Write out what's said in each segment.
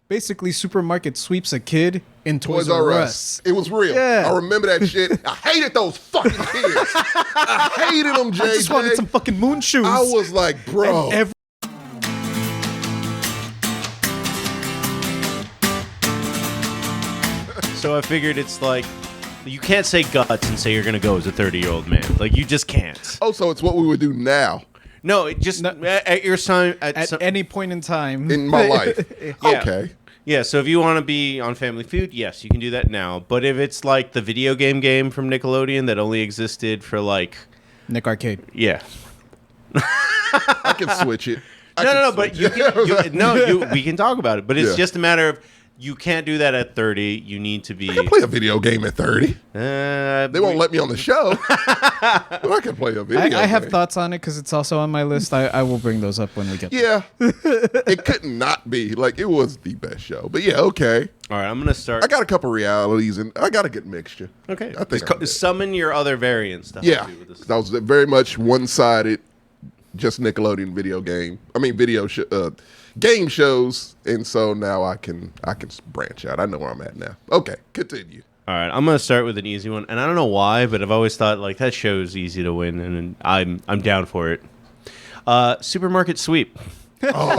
basically supermarket sweeps a kid in Toys R Us. It was real. Yeah. I remember that shit. I hated those fucking kids. I hated them, JJ. I just wanted some fucking moon shoes. I was like, bro. So I figured it's like, you can't say guts and say you're going to go as a 30-year-old man. Like, you just can't. Oh, so it's what we would do now. No, it just at your time. At any point in time. In my life. Yeah. Okay. Yeah, so if you want to be on Family Feud, yes, you can do that now. But if it's like the video game from Nickelodeon that only existed for like... Nick Arcade. Yeah. I can switch it. No, but we can talk about it. But it's just a matter of, you can't do that at 30. You need to be... I can play a video game at 30. They won't let me on the show. But I can play a video game. I have thoughts on it because it's also on my list. I will bring those up when we get there. Yeah. It couldn't not be. Like, it was the best show. But yeah, okay. All right, I'm going to start... I got a couple realities, and I got a good mixture. Okay. I think summon your other variants. Yeah. That was very much one-sided, just Nickelodeon game shows, and so now I can branch out. I know where I'm at now. Okay, continue. All right, I'm gonna start with an easy one, and I don't know why, but I've always thought like that show is easy to win, and I'm down for it. Supermarket Sweep. Oh,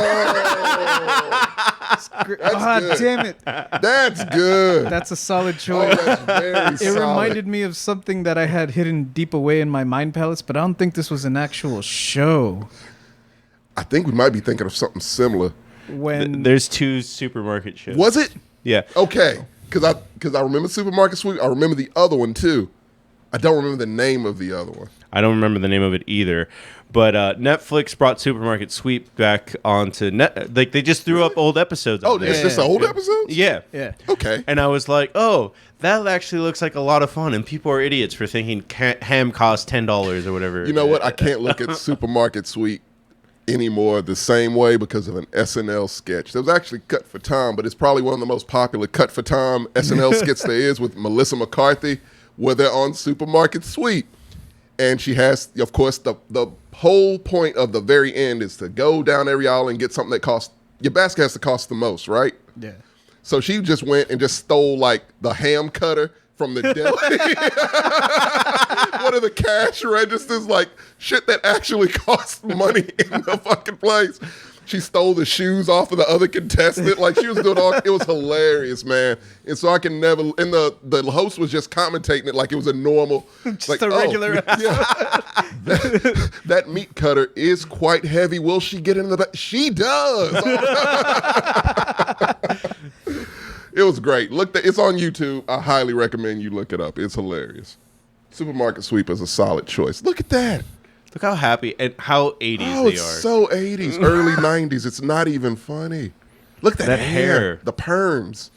God damn it! That's good. That's a solid choice. Oh, that's very solid. It reminded me of something that I had hidden deep away in my mind palace, but I don't think this was an actual show. I think we might be thinking of something similar. When There's two supermarket shows. Was it? Yeah. Okay, because I remember Supermarket Sweep. I remember the other one too. I don't remember the name of the other one. I don't remember the name of it either. But Netflix brought Supermarket Sweep back onto net. Like, they just threw up old episodes. Oh, of is this the old episodes? Yeah. Yeah. Okay. And I was like, oh, that actually looks like a lot of fun. And people are idiots for thinking ham costs $10 or whatever. You know what? I can't look at Supermarket Sweep anymore the same way because of an SNL sketch. That was actually Cut for Time, but it's probably one of the most popular Cut for Time SNL skits there is, with Melissa McCarthy, where they're on Supermarket Sweep. And she has, of course, the whole point of the very end is to go down every aisle and get something that costs, your basket has to cost the most, right? Yeah. So she just went and just stole like the ham cutter from the deli. One of the cash registers, like shit that actually costs money in the fucking place. She stole the shoes off of the other contestant. Like, she was doing all, it was hilarious, man. And so I can never, and the host was just commentating it like it was a normal, just like, a regular that meat cutter is quite heavy. Will she get in the back? She does. It was great. It's on YouTube. I highly recommend you look it up. It's hilarious. Supermarket Sweep is a solid choice. Look at that. Look how happy and how 80s Oh, they it's are. so 80s, early 90s. It's not even funny. Look at that hair. The perms.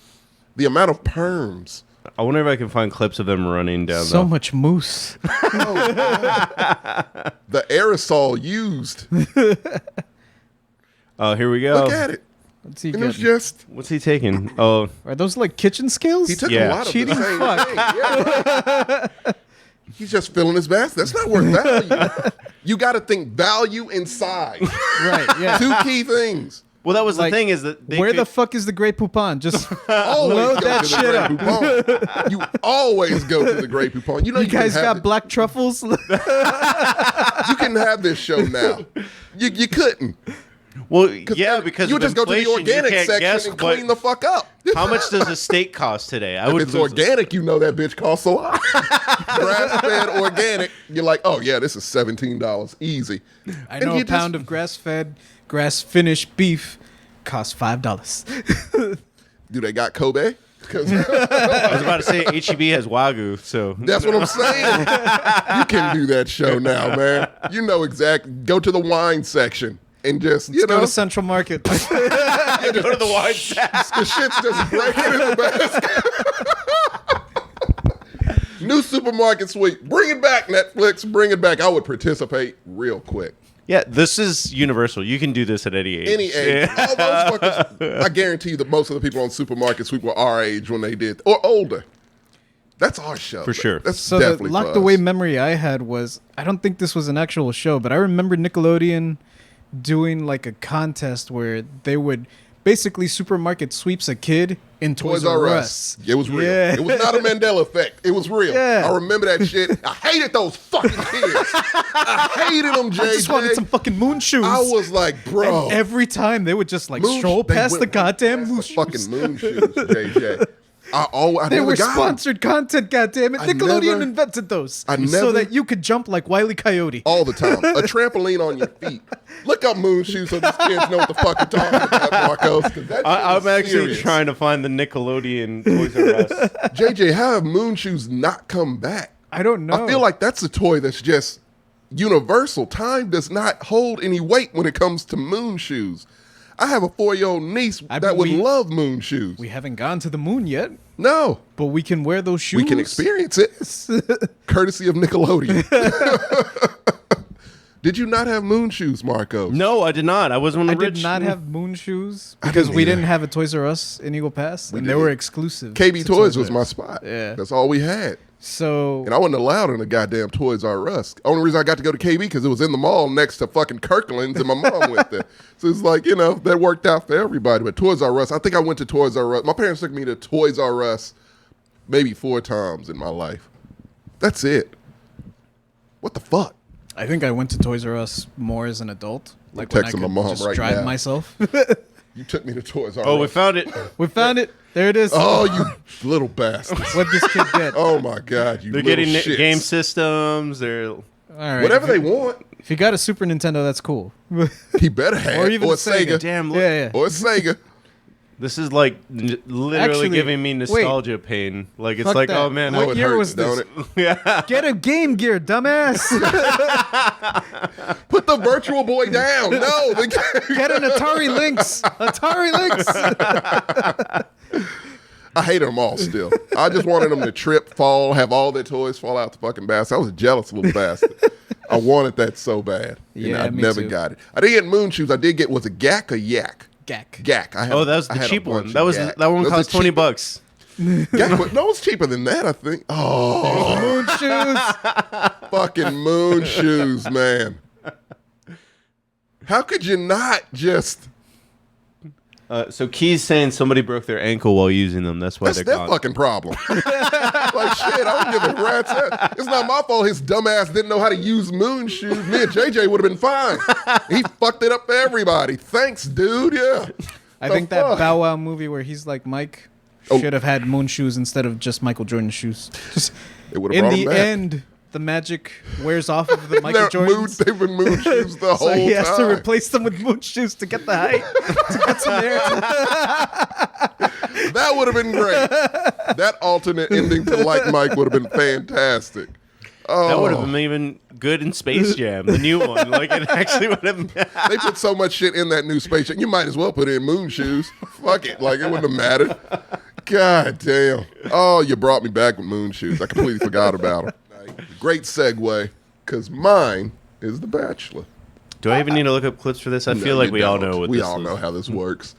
The amount of perms. I wonder if I can find clips of them running down. So much moose. The aerosol used. Oh, here we go. Look at it. What's he And it was getting? just, What's he taking? Oh, Are those like kitchen skills? he took Yeah. a lot of Cheating the same fuck. thing. Yeah, right. He's just filling his basket. That's not worth value. You got to think value and size. Right, yeah. Two key things. well, that was Like, the thing is that they Where could, the fuck is the Grey Poupon? Just Always load go that to the shit Grey up. Poupon. You always go to the Grey Poupon. You know You guys can got have black truffles? You can have this show now. You couldn't. well, yeah, because you of just go to the inflation, you organic can't section guess and clean the fuck up. How much does a steak cost today? I If would it's lose- organic, you know that bitch costs a lot. Grass-fed organic, you're like, oh yeah, this is $17 easy. I And know you a pound of grass-fed, grass-finished beef costs $5. Do they got Kobe? 'Cause I was about to say HEB has Wagyu, so that's what I'm saying. You can do that show now, man. You know exactly. Go to the wine section and just, you Go know, to Central Market. go to the wine shop. the shit's just breaking in the basket. New Supermarket Sweep. Bring it back, Netflix. Bring it back. I would participate real quick. Yeah, this is universal. You can do this at any age. Any age. Yeah. All those fuckers, I guarantee you that most of the people on Supermarket Sweep were our age when they did, or older. That's our show. For sure. That's So the definitely locked for away us. memory I had was, I don't think this was an actual show, but I remember Nickelodeon doing like a contest where they would basically supermarket sweeps a kid in Toys R Us. It was real. Yeah. It was not a Mandela effect. It was real. Yeah. I remember that shit. I hated those fucking kids. I hated them, JJ. I just wanted some fucking moon shoes. I was like, bro. And every time they would just like Moon- stroll they past the went goddamn past moon the shoes. fucking moon shoes, JJ. I They never were got 'em. sponsored content, goddammit. I Nickelodeon never- invented those I so never- that you could jump like Wile E. Coyote. All the time. A trampoline on your feet. Look up moon shoes so these kids know what the fuck you're talking about, Marcos. 'Cause that shit I'm was actually serious. trying to find the Nickelodeon Toys R Us. JJ, how have moon shoes not come back? I don't know. I feel like that's a toy that's just universal. Time does not hold any weight when it comes to moon shoes. I have a 4-year-old niece that would love moon shoes. we haven't gone to the moon yet, No, but we can wear those shoes. we can experience it. Courtesy of Nickelodeon. Did you not have moon shoes, Marco? No, I did not. I wasn't I one of the rich. did not have moon shoes I because didn't we either. didn't have a Toys R Us in Eagle Pass, and they didn't. were exclusive. KB to Toys was R my Us. spot. Yeah. That's all we had. So And I wasn't allowed in the goddamn Toys R Us. Only reason I got to go to KB because it was in the mall next to fucking Kirkland's and my mom went there. So it's like, you know, that worked out for everybody. But Toys R Us, I think I went to Toys R Us. My parents took me to Toys R Us maybe 4 times in my life. That's it. What the fuck? I think I went to Toys R Us more as an adult. Like I'm when I texting could my mom just right drive now. myself. You took me to Toys R Us. Oh, we found it. We found it. There it is. Oh, you little bastards. What this kid get? Oh my God, you They're little getting shits. game systems. They're All right. Whatever they want, If you got a Super Nintendo, that's cool. he better have. Or even or Sega. Sega. damn. Yeah, yeah. Or Sega. This is like literally Actually, giving me wait. nostalgia pain. Like it's Fuck like, that. oh man, What it year hurts, was this? don't it? yeah. Get a Game Gear, dumbass. Put the Virtual Boy down. No. Get an Atari Lynx. Atari Lynx. I hated them all still. I just wanted them to trip, fall, have all their toys fall out the fucking basket. I was a jealous little bastard. I wanted that so bad. Yeah, I me never too. got it. I didn't get moon shoes. I did get, was it Gak or Yak? Gak. Gak. I had, Oh, that was I the had a cheap bunch one. of That was Gak. that one Was cost the $20. Gak, but no, it's cheaper than that, I think. Oh, Moon shoes. fucking moon shoes, man. How could you not just... So Key's saying somebody broke their ankle while using them. That's why That's they're their gone. fucking problem. Like, shit, I don't give a rat's ass. It's not my fault his dumbass didn't know how to use moon shoes. Me and JJ would have been fine. He fucked it up for everybody. Thanks, dude. Yeah. I The think that fuck? Bow Wow movie where he's like Mike Oh. should have had moon shoes instead of just Michael Jordan shoes. Just It would have in brought the him back. end, the magic wears off of the Michael Jordans. They've been moon shoes the So whole he has to time. replace them with moon shoes to get the height. To get some air. That would have been great. That alternate ending to Like Mike would have been fantastic. Oh, That would have been even good in Space Jam, the new one. Like it actually would have. They put so much shit in that new space Jam. You might as well put in moon shoes. Fuck it. Like, it wouldn't have mattered. God damn. Oh, you brought me back with moon shoes. I completely forgot about them. Great segue, because mine is The Bachelor. Do I even need to look up clips for this? I feel No, like you we all don't. know what we this all is. know how this works.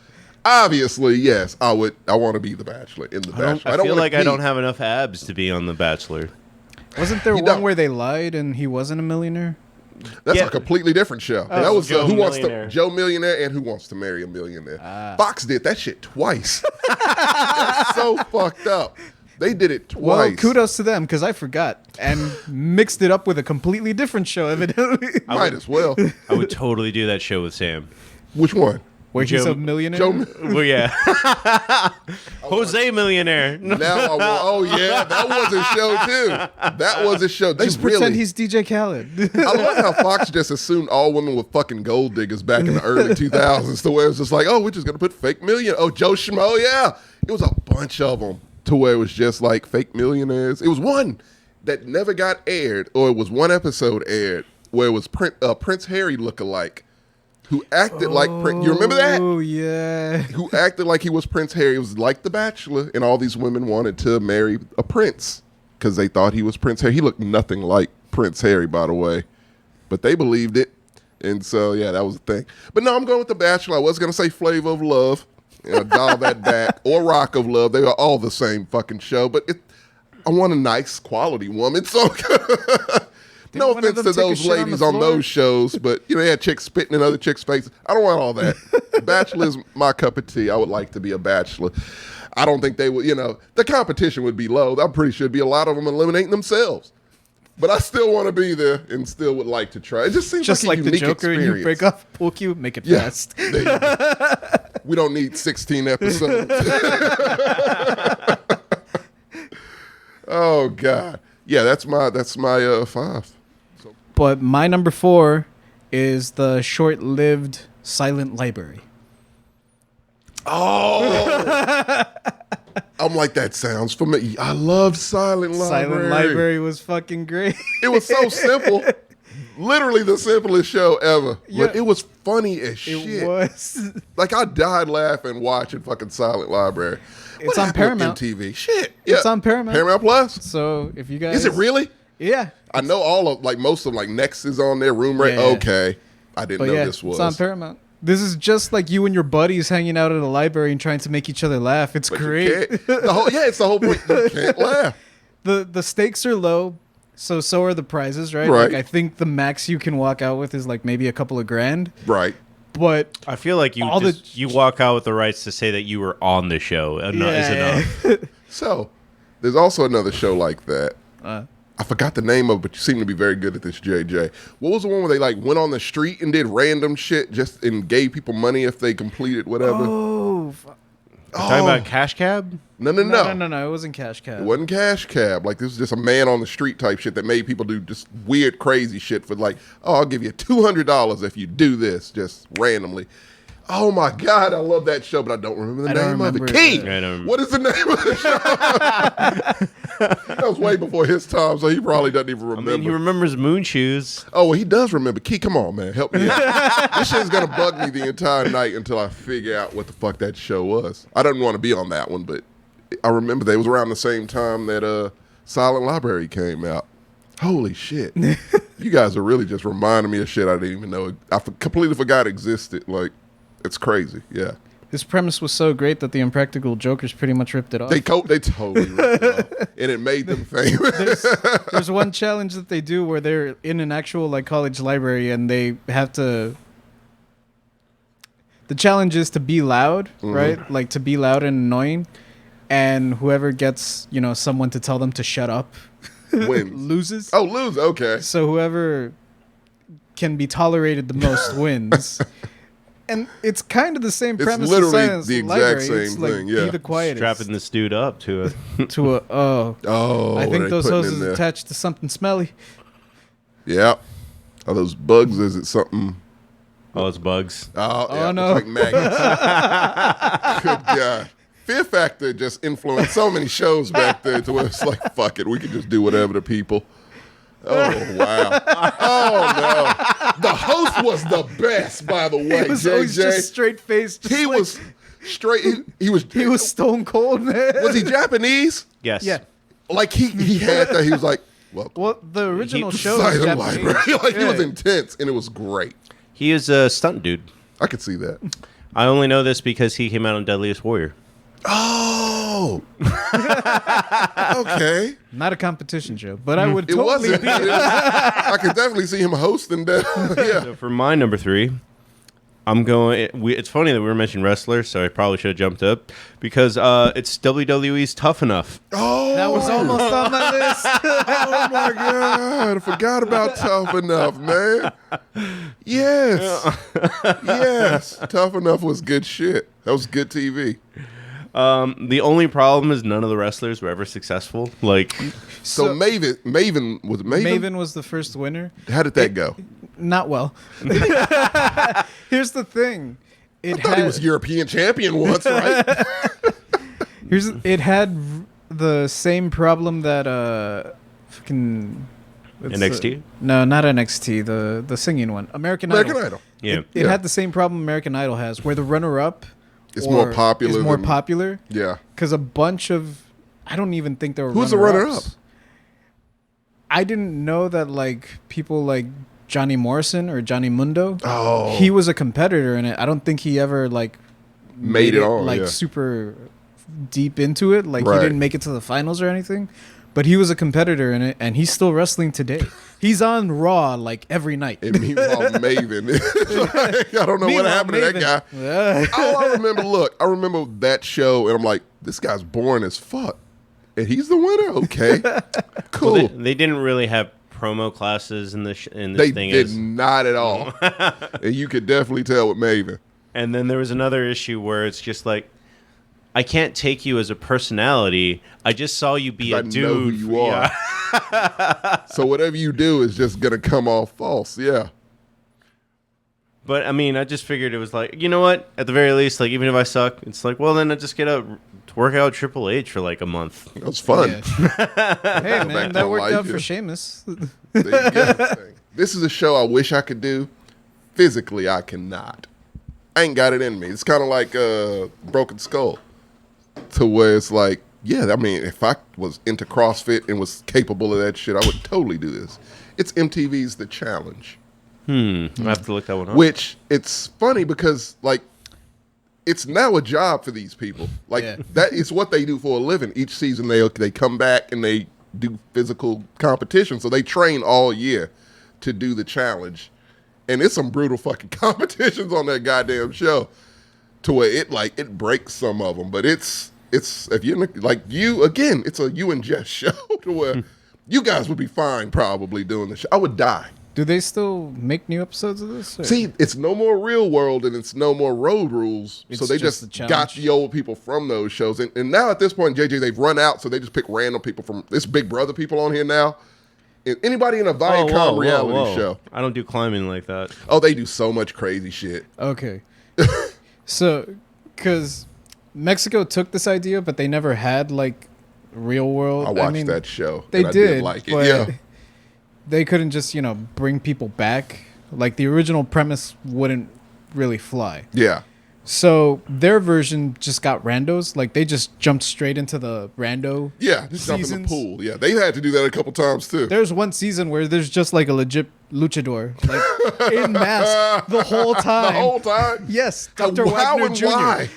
Obviously, yes, I want to be The Bachelor in The Bachelor. I feel wanna like I be- don't have enough abs to be on The Bachelor. Wasn't there You one don't. where they lied and he wasn't a millionaire? That's Yeah. a completely different show. That was Joe Who Wants to Millionaire. Joe Millionaire and Who Wants to Marry a Millionaire. Fox did that shit twice. That's so fucked up. They did it twice. Well, kudos to them because I forgot and mixed it up with a completely different show, evidently. Might as well. I would totally do that show with Sam. Which one? Where he's Joe- a millionaire. Joe. Well, yeah. Jose Millionaire. Now I will. Oh yeah, that was a show too. That was a show. They Just really. pretend he's DJ Khaled. I love how Fox just assumed all women were fucking gold diggers back in the early 2000s, to where it's just like, oh, we're just gonna put fake million. Oh, Joe Schmo, yeah. It was a bunch of them, to where it was just like fake millionaires. It was one that never got aired, or it was one episode aired where it was Prince Harry lookalike, who acted like Prince. You remember that? Oh yeah. Who acted like he was Prince Harry. It was like The Bachelor, and all these women wanted to marry a prince because they thought he was Prince Harry. He looked nothing like Prince Harry, by the way, but they believed it, and so yeah, that was the thing. But no, I'm going with The Bachelor. I was gonna say Flavor of Love, Dial That Back, or Rock of Love. They are all the same fucking show, but I want a nice quality woman, so. No one of offense them to take a those shit on the ladies on floor? those shows, but they had chicks spitting in other chicks' faces. I don't want all that. Bachelor's my cup of tea. I would like to be a bachelor. I don't think they would. The competition would be low. I'm pretty sure it'd be a lot of them eliminating themselves. But I still want to be there and still would like to try. It just seems like a the unique Joker, experience. you break off pool cue, make it Yeah. fast. There you go. We don't need 16 episodes. Oh God. Yeah, that's my 5. But my number 4 is the short-lived Silent Library. Oh. I'm like, that sounds familiar. I love Silent Library. Silent Library was fucking great. It was so simple. Literally the simplest show ever. Yeah. But it was funny as shit. It was. Like, I died laughing watching fucking Silent Library. It's What on happened with Paramount. MTV. Shit. It's on Paramount. Paramount Plus? So if you guys... Is it really? Yeah. I know all of, like, most of, like, Next is on there, Room Rate. Yeah. Okay. I didn't But know yeah, this was. it's on Paramount. This is just like you and your buddies hanging out at a library and trying to make each other laugh. It's But you great. can't- it's the whole point. You can't laugh. The stakes are low, so are the prizes, right? Right. Like, I think the max you can walk out with is like maybe a couple of grand. Right. But I feel like you All the- you walk out with the rights to say that you were on the show. Is enough. So, there's also another show like that. Uh, I forgot the name of it, but you seem to be very good at this, JJ. What was the one where they like went on the street and did random shit and gave people money if they completed whatever? Talking about Cash Cab? No. No. It wasn't Cash Cab. It wasn't Cash Cab. Like, this was just a man on the street type shit that made people do just weird, crazy shit for like, oh, I'll give you $200 if you do this, just randomly. Oh my God, I love that show, but I don't remember the I don't name of it. remember Key, it. I don't remember. what is the name of the show? That was way before his time, so he probably doesn't even I remember. mean, he remembers Moon Shoes. Oh, well, he does remember. Key, come on, man. Help me out. This shit's going to bug me the entire night until I figure out what the fuck that show was. I didn't want to be on that one, but I remember that it was around the same time that Silent Library came out. Holy shit. You guys are really just reminding me of shit I didn't even know. Completely forgot existed. Like, it's crazy. Yeah. This premise was so great that the Impractical Jokers pretty much ripped it off. They totally ripped it off. And it made them famous. There's one challenge that they do where they're in an actual like college library and they have to. The challenge is to be loud, right? Like to be loud and annoying, and whoever gets someone to tell them to shut up Wins. loses. Oh, lose. Okay. So whoever can be tolerated the most wins. And it's kind of the same It's premise. literally as Silence the exact Library. same It's like, thing, yeah. Be the quietest. Strapping this dude up to a. to a Oh, I what think they those putting in hoses there? attached to something smelly. Yeah. Are those bugs? Is it something? Oh, it's bugs. Oh, yeah, no. it's like maggots. Good God. Fear Factor just influenced so many shows back there to where it's like, fuck it, we can just do whatever to people. Oh, wow. Oh, no. The host was the best, by the way, It was always just JJ. straight faced. He was straight. He was stone cold, man. Was he Japanese? Yes. Yeah. Like, he had that. He was like, well, Well, the original show was Silent Japanese. Library. Like, he was Yeah. intense, and it was great. He is a stunt dude. I could see that. I only know this because he came out on Deadliest Warrior. Oh. Okay. Not a competition show, but I would It totally wasn't. be. I could definitely see him hosting that. Yeah. So for my number 3, I'm going. It's funny that we were mentioning wrestlers, so I probably should have jumped up because it's WWE's Tough Enough. Oh. That was almost on my list. Oh my God. I forgot about Tough Enough, man. Yes. Yes. Tough Enough was good shit. That was good TV. The only problem is none of the wrestlers were ever successful. Like, So Maven was Maven. Maven was the first winner. How did that go? Not well. Here's the thing. I thought he was European champion once, right? It had the same problem that fucking NXT? No, not NXT. The singing one, American Idol. yeah. It had the same problem American Idol has, where the runner-up It's more popular. Is more than- popular Yeah. because a bunch of I don't even think there were. Who's the runner-ups. runner-up? I didn't know that like people like Johnny Morrison or Johnny Mundo. Oh. He was a competitor in it. I don't think he ever like Made it on, like yeah. super deep into it. Like Right. he didn't make it to the finals or anything, but he was a competitor in it, and he's still wrestling today. He's on Raw like every night. And meanwhile, Maven. Like, I don't know what happened to that guy. Yeah. All I remember that show, and I'm like, this guy's boring as fuck. And he's the winner? Okay. Cool. Well, they didn't really have promo classes in this They thing. did not at all. And you could definitely tell with Maven. And then there was another issue where it's just like, I can't take you as a personality. I just saw you be a dude. Know who you are. So whatever you do is just going to come off false. Yeah. But I mean, I just figured it was like, you know what? At the very least, like even if I suck, it's like, well, then I just get out to work out Triple H for like a month. It was fun. Yeah. Hey man, back that to worked life, out yeah. for Sheamus. There you go. This is a show I wish I could do. Physically, I cannot. I ain't got it in me. It's kind of like Broken Skull. To where it's like, yeah, I mean, if I was into CrossFit and was capable of that shit, I would totally do this. It's MTV's The Challenge. I have to look that one up. Which, it's funny because, like, it's now a job for these people. Like, Yeah. that is what they do for a living. Each season, they come back and they do physical competition. So they train all year to do the challenge. And it's some brutal fucking competitions on that goddamn show. To where it breaks some of them. But it's if you're like you, again, it's a you and Jess show. To where you guys would be fine probably doing the show. I would die. Do they still make new episodes of this? Or? See, it's no more Real World and it's no more Road Rules. It's So they just just the got challenge. the old people from those shows. And now at this point, JJ, they've run out, so they just pick random people from this Big Brother people on here now. And anybody in a Viacom reality show. I don't do climbing like that. Oh, they do so much crazy shit. Okay. So, because Mexico took this idea, but they never had like Real World. I watched mean, that show. They and I did like it. but Yeah. They couldn't just bring people back. Like the original premise wouldn't really fly. Yeah. So their version just got randos. Like they just jumped straight into the rando. Yeah. Just jump in the Seasons. pool. Yeah. They had to do that a couple times too. There's one season where there's just like a legit luchador, like in mask the whole time. The whole time? Yes, Dr. How Wagner and Jr. why?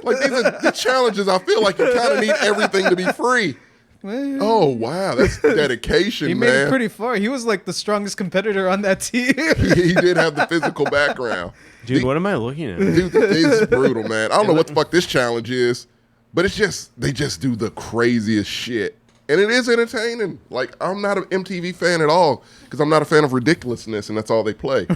Like these are the challenges. I feel like you kind of need everything to be free. Well, Oh wow, that's dedication, he man. made it pretty far. He was like the strongest competitor on that team. He did have the physical background. Dude, what am I looking at? Dude, this is brutal, man. I don't know what the fuck this challenge is, but it's just they just do the craziest shit. And it is entertaining. Like, I'm not an MTV fan at all because I'm not a fan of ridiculousness, and that's all they play.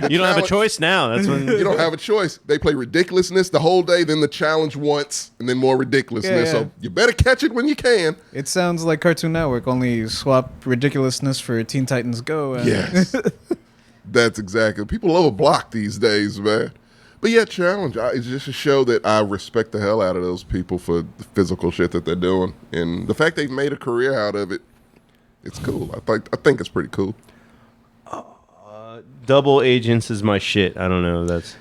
You don't have a choice now. That's when You don't have a choice. They play ridiculousness the whole day, then the challenge once, and then more ridiculousness. Yeah, yeah. So you better catch it when you can. It sounds like Cartoon Network, only swap ridiculousness for Teen Titans Go. And Yes. That's exactly. People love a block these days, man. But yeah, challenge. It's just a show that I respect the hell out of those people for the physical shit that they're doing, and the fact they've made a career out of it. It's cool. I think it's pretty cool. Double Agents is my shit. I don't know. That's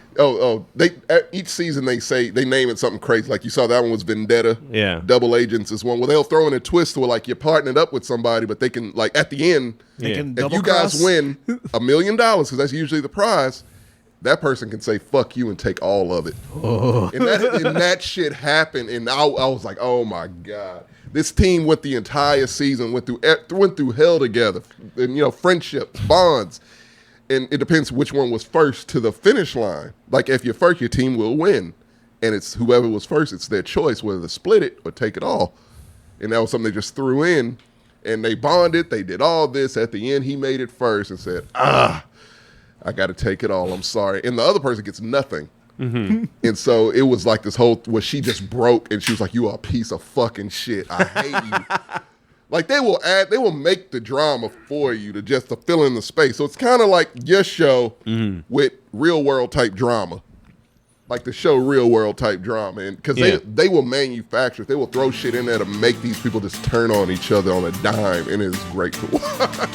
They each season they name it something crazy. Like you saw that one was Vendetta. Yeah. Double Agents is one. Well, they'll throw in a twist where like you're partnered up with somebody, but they can like at the end, They Yeah. can if double you guys cross. win $1 million, because that's usually the prize, that person can say fuck you and take all of it. And that shit happened, and I was like, oh my god, this team went the entire season, went through hell together, and friendships, bonds. And it depends which one was first to the finish line. Like if you're first, your team will win. And it's whoever was first, it's their choice whether to split it or take it all. And that was something they just threw in. And they bonded. They did all this. At the end, he made it first and said, I got to take it all. I'm sorry. And the other person gets nothing. Mm-hmm. And so it was like this whole, where she just broke and she was like, you are a piece of fucking shit. I hate you. Like they will make the drama for you to fill in the space. So it's kind of like your show with real world type drama, like the show Real World type drama, and because they will throw shit in there to make these people just turn on each other on a dime, and it's great to watch.